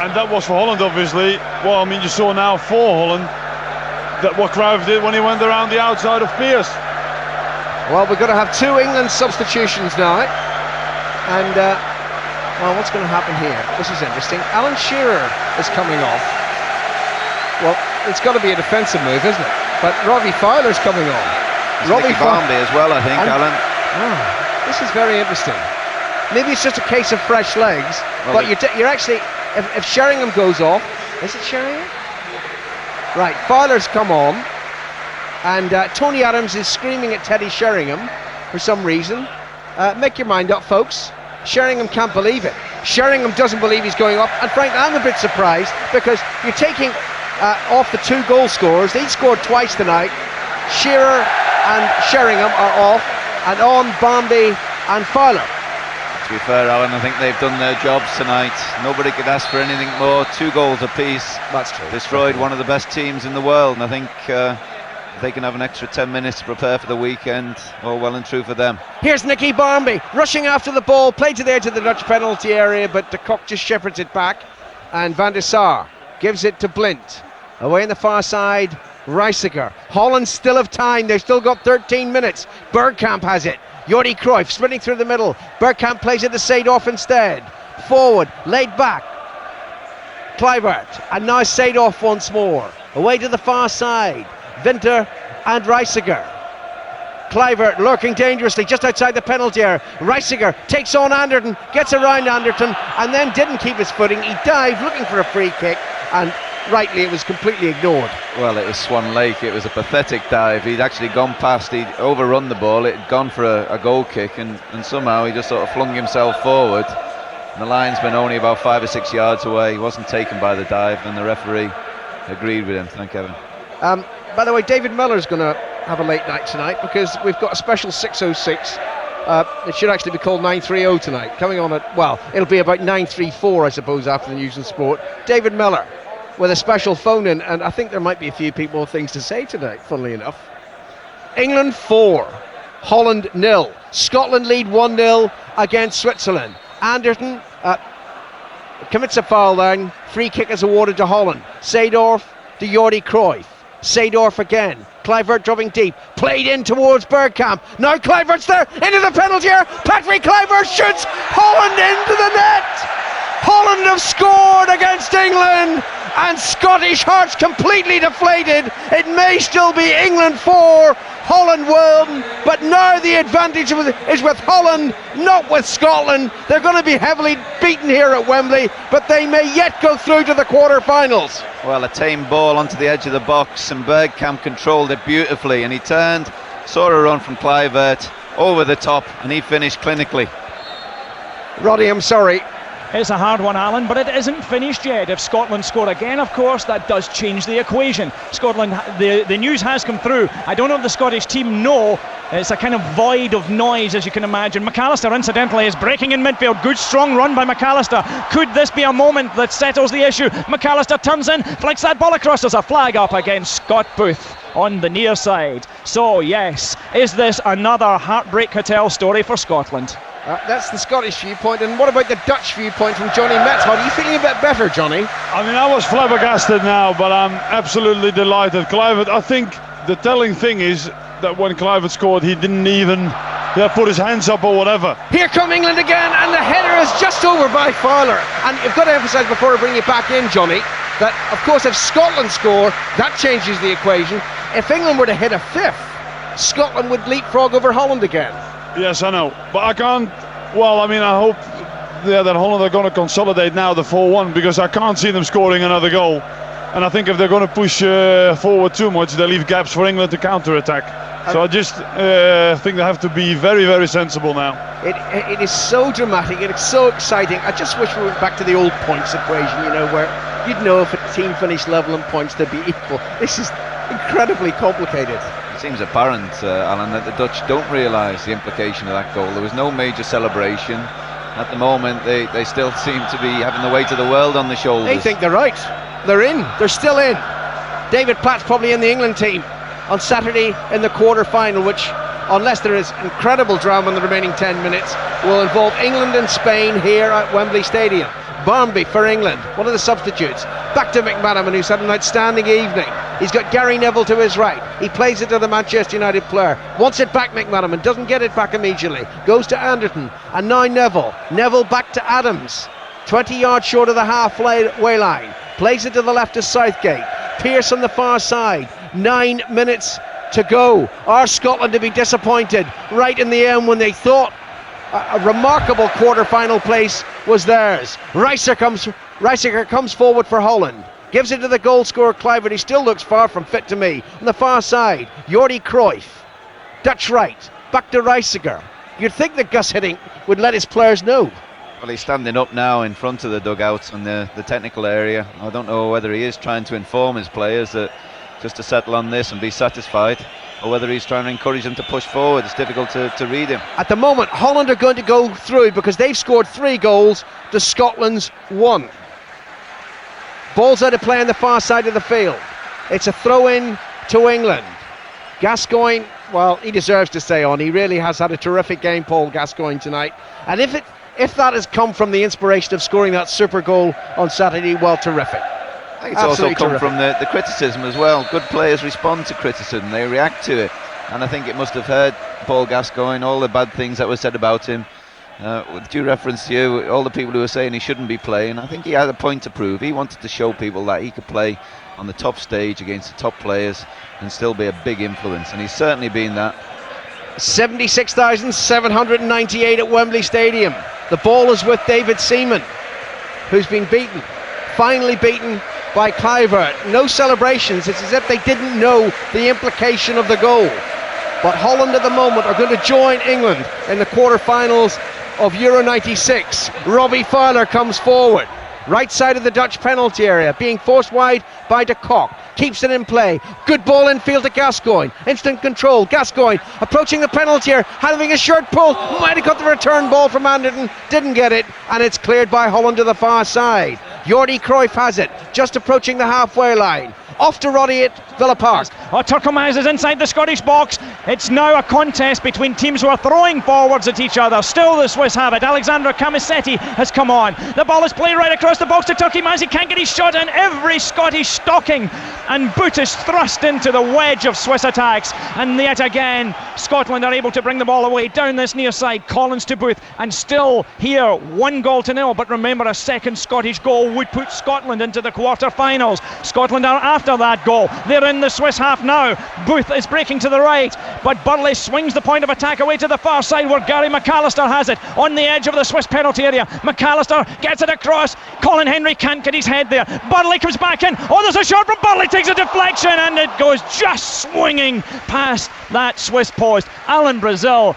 [SPEAKER 5] and that was for Holland, obviously. Well, I mean, you saw now for Holland that what Cruyff did when he went around the outside of Pearce.
[SPEAKER 6] Well, we're going to have 2 England substitutions now, and well, what's going to happen here? This is interesting. Alan Shearer is coming off. Well, it's got to be a defensive move, isn't it? But Robbie Fowler's coming on.
[SPEAKER 1] Robbie Barmby as well, I think, Alan.
[SPEAKER 6] This is very interesting. Maybe it's just a case of fresh legs, well, but you're actually, if Sheringham goes off, is it Sheringham? Right, Fowler's come on, and Tony Adams is screaming at Teddy Sheringham for some reason. Make your mind up, folks. Sheringham can't believe it. Sheringham doesn't believe he's going up, and frankly, I'm a bit surprised because you're taking off the 2 goal scorers. They scored twice tonight. Shearer and Sheringham are off, and on Barmby and Fowler.
[SPEAKER 1] To be fair, Alan, I think they've done their jobs tonight. Nobody could ask for anything more. 2 goals apiece.
[SPEAKER 6] That's true.
[SPEAKER 1] Destroyed one of the best teams in the world, and I think if they can have an extra 10 minutes to prepare for the weekend, all well and true for them.
[SPEAKER 6] Here's Nicky Barmby rushing after the ball, played to the edge of the Dutch penalty area, but de Kock just shepherds it back, and Van der Sar gives it to Blind. Away on the far side, Reisiger. Holland still have time. They've still got 13 minutes. Bergkamp has it. Jordi Cruyff sprinting through the middle. Bergkamp plays it to Seedorf instead. Forward, laid back. Kluivert, and now Seedorf once more. Away to the far side. Winter and Reisiger. Kluivert lurking dangerously just outside the penalty area. Reisiger takes on Anderton, gets around Anderton, and then didn't keep his footing. He dived looking for a free kick, and rightly it was completely ignored.
[SPEAKER 1] Well, it was Swan Lake. It was a pathetic dive. He'd actually gone past, he'd overrun the ball, it had gone for a goal kick, and somehow he just sort of flung himself forward. And the linesman only about 5 or 6 yards away. He wasn't taken by the dive, and the referee agreed with him. Thank Kevin.
[SPEAKER 6] By the way, David Miller's going to have a late night tonight because we've got a special 6:06. It should actually be called 9:30 tonight. Coming on at, well, it'll be about 9:34, I suppose, after the news and sport. David Miller with a special phone in, and I think there might be a few people with things to say tonight, funnily enough. England 4, Holland 0. Scotland lead 1-0 against Switzerland. Anderton commits a foul down. Free kick is awarded to Holland. Seedorf to Jordi Cruyff. Seedorf again. Kluivert dropping deep. Played in towards Bergkamp. Now Kluivert's there. Into the penalty area. Patrick Kluivert shoots. Holland into the net. Holland have scored against England, and Scottish hearts completely deflated. It may still be England 4, Holland 1, but now the advantage is with Holland, not with Scotland. They're going to be heavily beaten here at Wembley, but they may yet go through to the quarter-finals.
[SPEAKER 1] Well, a tame ball onto the edge of the box, and Bergkamp controlled it beautifully, and he turned, saw a run from Kluivert over the top, and he finished clinically.
[SPEAKER 6] Roddy, I'm sorry.
[SPEAKER 4] It's a hard one, Alan, but it isn't finished yet. If Scotland score again, of course, that does change the equation. Scotland, the news has come through. I don't know if the Scottish team know. It's a kind of void of noise, as you can imagine. McAllister, incidentally, is breaking in midfield. Good, strong run by McAllister. Could this be a moment that settles the issue? McAllister turns in, flicks that ball across. There's a flag up against Scott Booth on the near side. So, yes, is this another Heartbreak Hotel story for Scotland?
[SPEAKER 6] That's the Scottish viewpoint. And what about the Dutch viewpoint from Johnny Metcalf? Are you feeling a bit better, Johnny?
[SPEAKER 5] I mean, I was flabbergasted now, but I'm absolutely delighted. Kluivert, I think the telling thing is that when Kluivert scored, he didn't even put his hands up or whatever.
[SPEAKER 6] Here come England again, and the header is just over by Fowler. And you've got to emphasise before I bring you back in, Johnny, that of course if Scotland score, that changes the equation. If England were to hit a fifth, Scotland would leapfrog over Holland again.
[SPEAKER 5] Yes, I know, but I can't. Well, I mean, I hope that Holland are going to consolidate now the 4-1, because I can't see them scoring another goal. And I think if they're going to push forward too much, they leave gaps for England to counter-attack. So I just think they have to be very, very sensible now.
[SPEAKER 6] It is so dramatic, it is so exciting. I just wish we went back to the old points equation, where you'd know if a team finished level in points, they'd be equal. This is incredibly complicated.
[SPEAKER 1] It seems apparent, Alan, that the Dutch don't realise the implication of that goal. There was no major celebration. At the moment, they still seem to be having the weight of the world on the shoulders.
[SPEAKER 6] They think they're right. They're in. They're still in. David Platt's probably in the England team on Saturday in the quarter-final, which, unless there is incredible drama in the remaining 10 minutes, will involve England and Spain here at Wembley Stadium. Barmby for England, one of the substitutes. Back to McManaman, who's had an outstanding evening. He's got Gary Neville to his right. He plays it to the Manchester United player. Wants it back, McManaman. Doesn't get it back immediately. Goes to Anderton. And now Neville. Neville back to Adams. 20 yards short of the halfway line. Plays it to the left of Southgate. Pearce on the far side. 9 minutes to go. Are Scotland to be disappointed right in the end when they thought a remarkable quarter-final place was theirs? Reiziger comes forward for Holland. Gives it to the goal scorer Kluivert. He still looks far from fit to me. On the far side, Jordi Cruyff. Dutch right. Back to Reiziger. You'd think that Gus Hiddink would let his players know.
[SPEAKER 1] Well, he's standing up now in front of the dugouts in the technical area. I don't know whether he is trying to inform his players that just to settle on this and be satisfied, or whether he's trying to encourage them to push forward. It's difficult to read him. At
[SPEAKER 6] the moment, Holland are going to go through because they've scored 3 goals to Scotland's 1. Ball's out of play on the far side of the field. It's a throw-in to England. Gascoigne, well, he deserves to stay on. He really has had a terrific game, Paul Gascoigne, tonight. And if that has come from the inspiration of scoring that super goal on Saturday, well, terrific.
[SPEAKER 1] I think it's absolutely also come from the criticism as well. Good players respond to criticism, they react to it, and I think it must have hurt Paul Gascoigne, all the bad things that were said about him. With due reference to you, all the people who were saying he shouldn't be playing, I think he had a point to prove. He wanted to show people that he could play on the top stage against the top players and still be a big influence, and he's certainly been that.
[SPEAKER 6] 76,798 at Wembley Stadium. The ball is with David Seaman, who's been beaten, finally beaten by Kluivert. No celebrations. It's as if they didn't know the implication of the goal. But Holland at the moment are going to join England in the quarter-finals of Euro 96. Robbie Fowler comes forward. Right side of the Dutch penalty area, being forced wide by de Kock. Keeps it in play. Good ball infield to Gascoigne. Instant control. Gascoigne approaching the penalty area, having a short pull. Might have got the return ball from Anderton. Didn't get it. And it's cleared by Holland to the far side. Jordi Cruyff has it, just approaching the halfway line. Off to Roddy at Villa Park.
[SPEAKER 4] Turkelmans is inside the Scottish box. It's now a contest between teams who are throwing forwards at each other. Still the Swiss have it. Alexandre Camissetti has come on. The ball is played right across the box to Turkelmans. He can't get his shot in. Every Scottish stocking and boot is thrust into the wedge of Swiss attacks. And yet again, Scotland are able to bring the ball away down this near side. Collins to Booth, and still here 1-0. But remember, a second Scottish goal would put Scotland into the quarter-finals. Scotland are after that goal. They're in the Swiss half now. Booth is breaking to the right, but Burley swings the point of attack away to the far side where Gary McAllister has it on the edge of the Swiss penalty area. McAllister gets it across. Colin Henry can't get his head there. Burley comes back in. Oh, there's a shot from Burley, takes a deflection, and it goes just swinging past that Swiss post. Alan Brazil,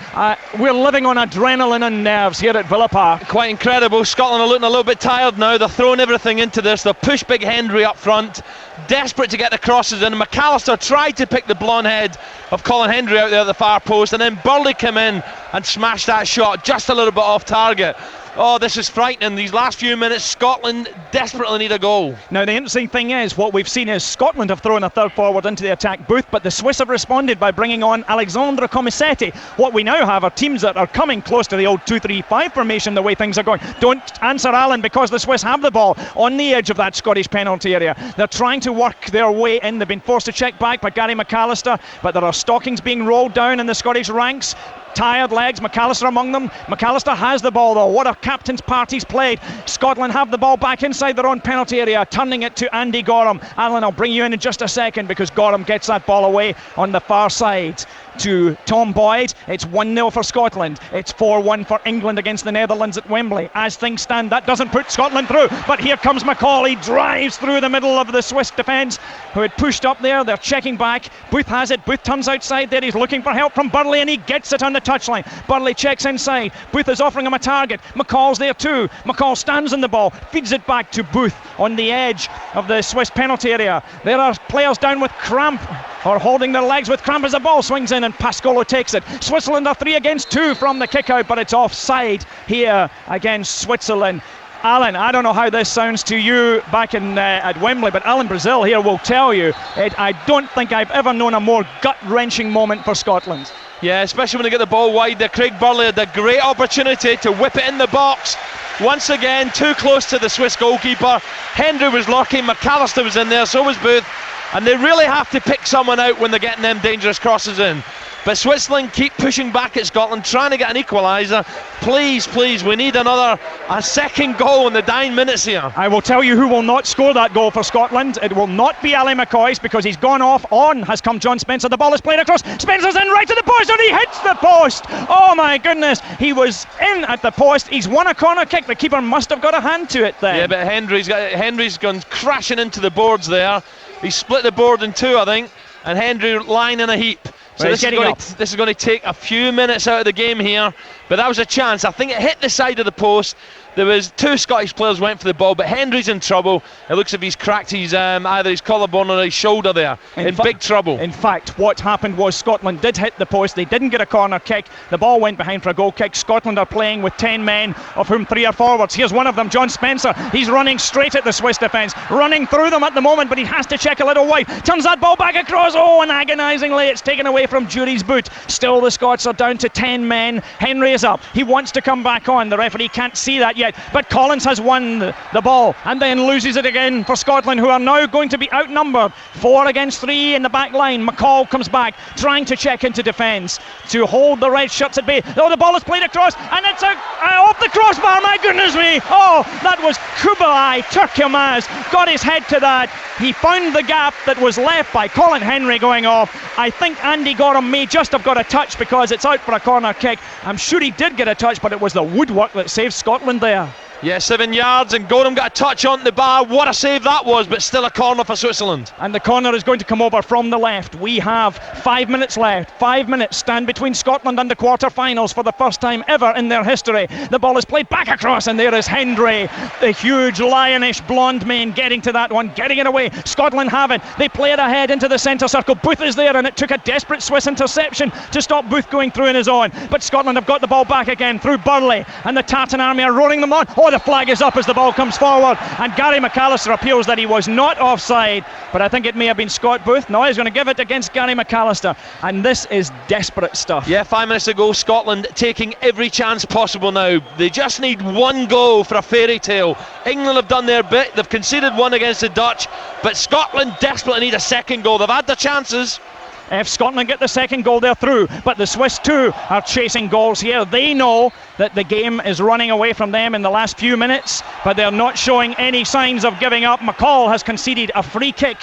[SPEAKER 4] we're living on adrenaline and nerves here at Villa Park.
[SPEAKER 7] Quite incredible. Scotland are looking a little bit tired now. They're throwing everything into this. They've pushed Big Henry up front, desperate to get the crosses in. McAllister tried to pick the blonde head of Colin Henry out there at the far post, and then Burley came in and smashed that shot just a little bit off target. Oh, this is frightening. These last few minutes, Scotland desperately need a goal.
[SPEAKER 4] Now, the interesting thing is, what we've seen is Scotland have thrown a third forward into the attack booth, but the Swiss have responded by bringing on Alexandre Comisetti. What we now have are teams that are coming close to the old 2-3-5 formation, the way things are going. Don't answer Alan, because the Swiss have the ball on the edge of that Scottish penalty area. They're trying to work their way in. They've been forced to check back by Gary McAllister, but there are stockings being rolled down in the Scottish ranks. Tired legs, McAllister among them. McAllister has the ball though. What a captain's party's played. Scotland have the ball back inside their own penalty area, turning it to Andy Gorham. Alan, I'll bring you in just a second, because Gorham gets that ball away on the far side to Tom Boyd. It's 1-0 for Scotland. It's 4-1 for England against the Netherlands at Wembley. As things stand, that doesn't put Scotland through, but here comes McCall. He drives through the middle of the Swiss defence, who had pushed up there. They're checking back. Booth has it. Booth turns outside there. He's looking for help from Burley, and he gets it on the touchline. Burley checks inside. Booth is offering him a target. McCall's there too. McCall stands on the ball, feeds it back to Booth on the edge of the Swiss penalty area. There are players down with cramp, or holding their legs with cramp, as the ball swings in and Pascolo takes it. Switzerland are 3 against 2 from the kick out, but it's offside here against Switzerland. Alan, I don't know how this sounds to you back in at Wembley, but Alan Brazil here will tell you, I don't think I've ever known a more gut-wrenching moment for Scotland.
[SPEAKER 7] Yeah, especially when they get the ball wide there. Craig Burley had a great opportunity to whip it in the box. Once again, too close to the Swiss goalkeeper. Hendry was lurking, McAllister was in there, so was Booth. And they really have to pick someone out when they're getting them dangerous crosses in. But Switzerland keep pushing back at Scotland, trying to get an equaliser. Please, please, we need a second goal in the dying minutes here.
[SPEAKER 4] I will tell you who will not score that goal for Scotland. It will not be Ali McCoist, because he's gone off. On has come John Spencer. The ball is played across. Spencer's in right to the post, and he hits the post. Oh my goodness, he was in at the post. He's won a corner kick. The keeper must have got a hand to it then.
[SPEAKER 7] Yeah, but Hendry's gone crashing into the boards there. He split the board in two, I think, and Hendry lying in a heap. So this is going to take a few minutes out of the game here, but that was a chance. I think it hit the side of the post. There was 2 Scottish players went for the ball, but Hendry's in trouble. It looks as if he's cracked his either his collarbone or his shoulder there. In big trouble.
[SPEAKER 4] In fact, what happened was Scotland did hit the post. They didn't get a corner kick. The ball went behind for a goal kick. Scotland are playing with 10 men, of whom 3 are forwards. Here's one of them, John Spencer. He's running straight at the Swiss defence, running through them at the moment, but he has to check a little wide. Turns that ball back across. Oh, and agonisingly, it's taken away from Jury's boot. Still, the Scots are down to 10 men. Henry is up. He wants to come back on. The referee can't see that yet, but Collins has won the ball and then loses it again for Scotland, who are now going to be outnumbered. 4 against 3 in the back line. McCall comes back, trying to check into defence to hold the red shirts at bay. Oh, the ball is played across, and it's off the crossbar. My goodness me. Oh, that was Kubilay Turkilmaz. Got his head to that. He found the gap that was left by Colin Henry going off. I think Andy Gorham may just have got a touch, because it's out for a corner kick. I'm sure he did get a touch, but it was the woodwork that saved Scotland there.
[SPEAKER 7] Yeah, 7 yards, and Gorham got a touch on the bar. What a save that was, but still a corner for Switzerland.
[SPEAKER 4] And the corner is going to come over from the left. We have 5 minutes left. 5 minutes stand between Scotland and the quarter-finals for the first time ever in their history. The ball is played back across, and there is Hendry, the huge lionish blonde man, getting to that one, getting it away. Scotland have it. They play it ahead into the centre circle. Booth is there, and it took a desperate Swiss interception to stop Booth going through in his own. But Scotland have got the ball back again through Burley, and the Tartan army are rolling them on. Oh, the flag is up as the ball comes forward, and Gary McAllister appeals that he was not offside, but I think it may have been Scott Booth. No, he's going to give it against Gary McAllister, and this is desperate stuff.
[SPEAKER 7] Yeah, 5 minutes ago, Scotland taking every chance possible now. They just need one goal for a fairy tale. England have done their bit. They've conceded one against the Dutch, but Scotland desperately need a second goal. They've had their chances.
[SPEAKER 4] If Scotland get the second goal, they're through. But the Swiss too are chasing goals here. They know that the game is running away from them in the last few minutes, but they're not showing any signs of giving up. McCall has conceded a free kick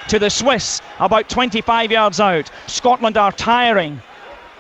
[SPEAKER 4] to the Swiss about 25 yards out. Scotland are tiring.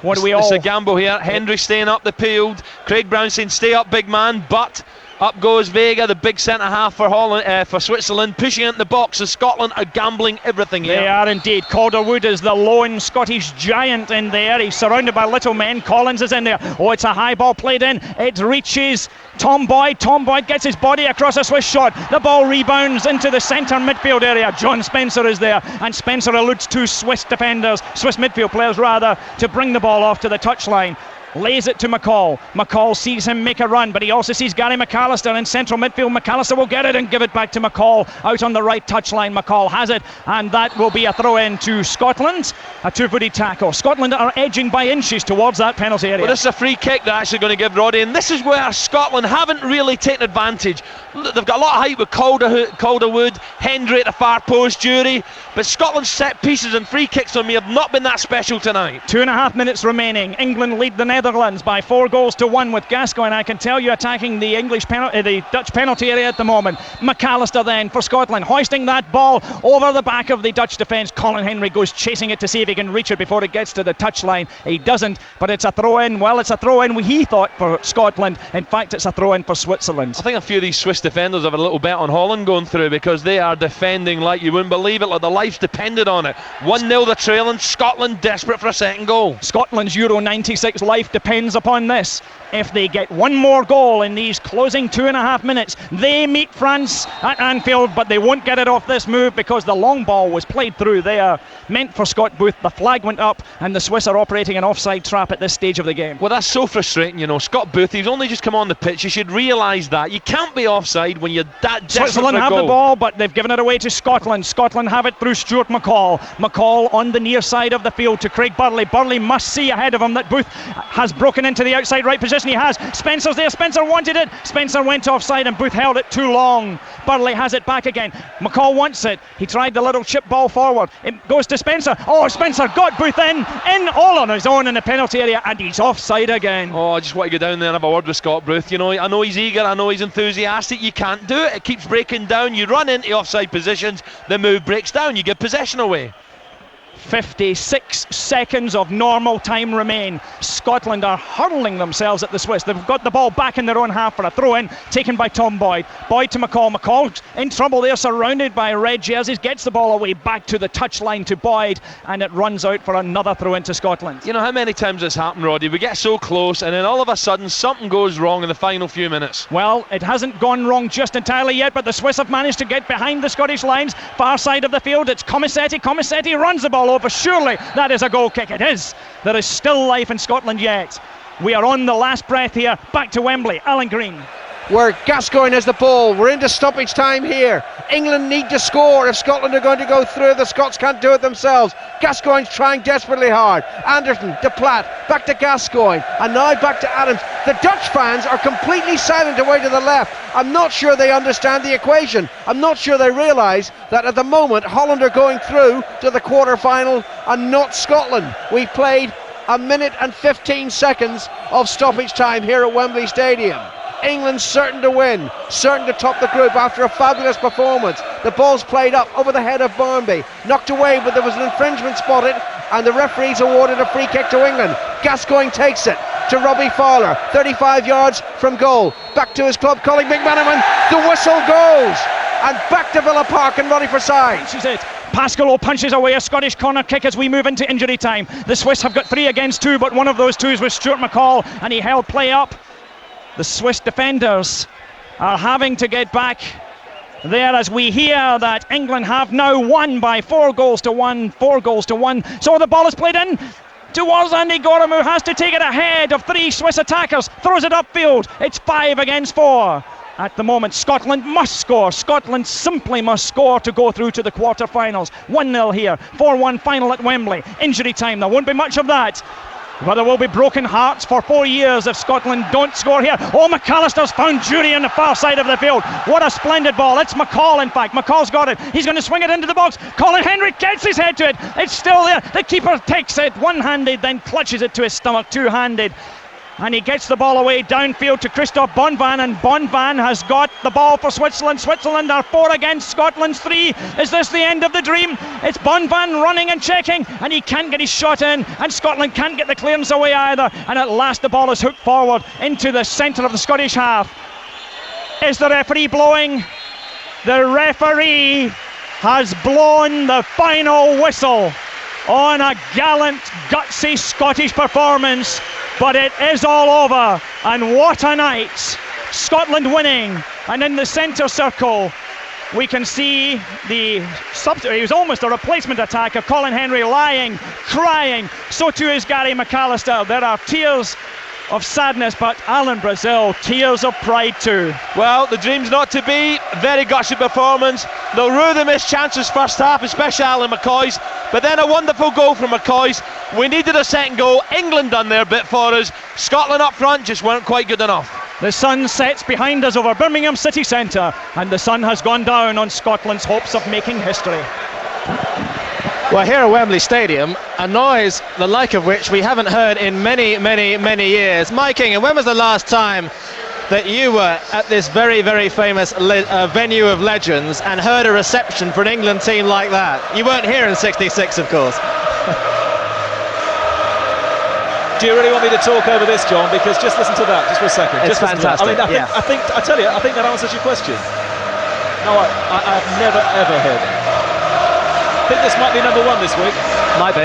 [SPEAKER 4] What do we all...
[SPEAKER 7] It's a gamble here. Hendry staying up the field. Craig Brown saying stay up, big man, but... Up goes Vega, the big centre-half for Holland, for Switzerland, pushing it in the box as Scotland are gambling everything here.
[SPEAKER 4] They are indeed. Calderwood is the lone Scottish giant in there. He's surrounded by little men. Collins is in there. Oh, it's a high ball played in. It reaches Tom Boyd. Tom Boyd gets his body across a Swiss shot. The ball rebounds into the centre midfield area. John Spencer is there, and Spencer eludes 2 Swiss defenders, Swiss midfield players rather, to bring the ball off to the touchline. lays it to McCall. McCall sees him make a run, but he also sees Gary McAllister in central midfield. McAllister will get it and give it back to McCall out on the right touchline. McCall has it, and that will be a throw in to Scotland. A two-footed tackle. Scotland are edging by inches towards that penalty area.
[SPEAKER 7] Well, this is a free kick they're actually going to give Roddy, and this is where Scotland haven't really taken advantage. They've got a lot of height with Calderwood, Hendry at the far post, Jury, but Scotland's set pieces and free kicks on me have not been that special tonight.
[SPEAKER 4] 2.5 minutes remaining. England lead the Netherlands by 4-1 with Gascoigne, I can tell you, attacking the the Dutch penalty area at the moment. McAllister then for Scotland, hoisting that ball over the back of the Dutch defence. Colin Hendry goes chasing it to see if he can reach it before it gets to the touchline. He doesn't, but it's a throw-in. Well, it's a throw-in, he thought, for Scotland. In fact, it's a throw-in for Switzerland.
[SPEAKER 7] I think a few of these Swiss defenders have a little bet on Holland going through, because they are defending like you wouldn't believe it, like their lives depended on it. 1-0 the trailing, Scotland desperate for a second goal.
[SPEAKER 4] Scotland's Euro 96 life depends upon this. If they get one more goal in these closing 2.5 minutes, they meet France at Anfield, but they won't get it off this move because the long ball was played through there, meant for Scott Booth. The flag went up, and the Swiss are operating an offside trap at this stage of the game.
[SPEAKER 7] Well, that's so frustrating, you know. Scott Booth, he's only just come on the pitch. You should realise that. You can't be offside when you're that desperate
[SPEAKER 4] Switzerland
[SPEAKER 7] for a
[SPEAKER 4] have
[SPEAKER 7] goal.
[SPEAKER 4] the ball, but they've given it away to Scotland. Scotland have it through Stuart McCall. McCall on the near side of the field to Craig Burley. Burley must see ahead of him that Booth has broken into the outside right position. He has. Spencer's there. Spencer wanted it. Spencer went offside and Booth held it too long. Burley has it back again. McCall wants it. He tried the little chip ball forward. It goes to Spencer. Oh, Spencer got Booth in all on his own in the penalty area, and he's offside again.
[SPEAKER 7] Oh, I just want to go down there and have a word with Scott Booth. You know, I know he's eager, I know he's enthusiastic. You can't do it. It keeps breaking down. You run into offside positions, the move breaks down, you give possession away.
[SPEAKER 4] 56 seconds of normal time remain. Scotland are hurling themselves at the Swiss. They've got the ball back in their own half for a throw-in taken by Tom Boyd. Boyd to McCall. McCall's in trouble there, surrounded by red jerseys. Gets the ball away back to the touchline to Boyd, and it runs out for another throw-in to Scotland.
[SPEAKER 7] You know how many times this happened, Roddy? We get so close, and then all of a sudden something goes wrong in the final few minutes.
[SPEAKER 4] Well, it hasn't gone wrong just entirely yet, but the Swiss have managed to get behind the Scottish lines. Far side of the field, it's Comisetti. Comisetti runs the ball over. Surely that is a goal kick. It is. There is still life in Scotland yet. We are on the last breath here. Back to Wembley. Alan Green.
[SPEAKER 6] Where Gascoigne has the ball. We're into stoppage time here. England need to score if Scotland are going to go through. The Scots can't do it themselves. Gascoigne's trying desperately hard. Anderson, De Plaat, back to Gascoigne, and now back to Adams. The Dutch fans are completely silent away to the left. I'm not sure they understand the equation. I'm not sure they realise that at the moment Holland are going through to the quarter-final and not Scotland. We played 1 minute and 15 seconds of stoppage time here at Wembley Stadium. England certain to win, certain to top the group after a fabulous performance. The ball's played up over the head of Barnby, knocked away, but there was an infringement spotted, and the referees awarded a free kick to England. Gascoigne takes it to Robbie Fowler, 35 yards from goal. Back to his club, Colin McManaman. The whistle goes, and back to Villa Park and Roddy Forsyth.
[SPEAKER 4] Punches it. Pascal punches away a Scottish corner kick as we move into injury time. The Swiss have got 3 against 2, but one of those twos was Stuart McCall, and he held play up. The Swiss defenders are having to get back there as we hear that England have now won by 4-1. 4-1. So the ball is played in towards Andy Gorham, who has to take it ahead of 3 Swiss attackers. Throws it upfield. It's 5 against 4. At the moment, Scotland must score. Scotland simply must score to go through to the quarter-finals. 1-0 here. 4-1 final at Wembley. Injury time. There won't be much of that. But there will be broken hearts for 4 years if Scotland don't score here. Oh, McAllister's found Jury on the far side of the field. What a splendid ball. It's McCall, in fact. McCall's got it. He's going to swing it into the box. Colin Hendry gets his head to it. It's still there. The keeper takes it one-handed, then clutches it to his stomach two-handed. And he gets the ball away downfield to Christophe Bonvan, and Bonvan has got the ball for Switzerland. Switzerland are 4 against Scotland's 3. Is this the end of the dream? It's Bonvan running and checking, and he can't get his shot in, and Scotland can't get the clearance away either. And at last the ball is hooked forward into the centre of the Scottish half. Is the referee blowing? The referee has blown the final whistle on a gallant, gutsy Scottish performance, but it is all over, and what a night. Scotland winning, and in the centre circle we can see the substitute. He was almost a replacement attacker, Colin Hendry, lying, crying. So too is Gary McAllister. There are tears of sadness, but Alan Brazil, tears of pride too.
[SPEAKER 7] Well, the dream's not to be. Very gutsy performance. They'll rue the missed chances first half, especially Alan McCoy's, but then a wonderful goal from McCoy's. We needed a second goal. England done their bit for us. Scotland up front just weren't quite good enough.
[SPEAKER 4] The sun sets behind us over Birmingham city centre, and the sun has gone down on Scotland's hopes of making history.
[SPEAKER 2] Well, here at Wembley Stadium, a noise the like of which we haven't heard in many, many, many years. Mike King, when was the last time that you were at this very, very famous venue of legends and heard a reception for an England team like that? You weren't here in '66, of course.
[SPEAKER 3] Do you really want me to talk over this, John? Because just listen to that, just for a second.
[SPEAKER 2] It's
[SPEAKER 3] just
[SPEAKER 2] fantastic.
[SPEAKER 3] I think that answers your question. No, I've never ever heard it. I think this might be number one this week.
[SPEAKER 2] Might be.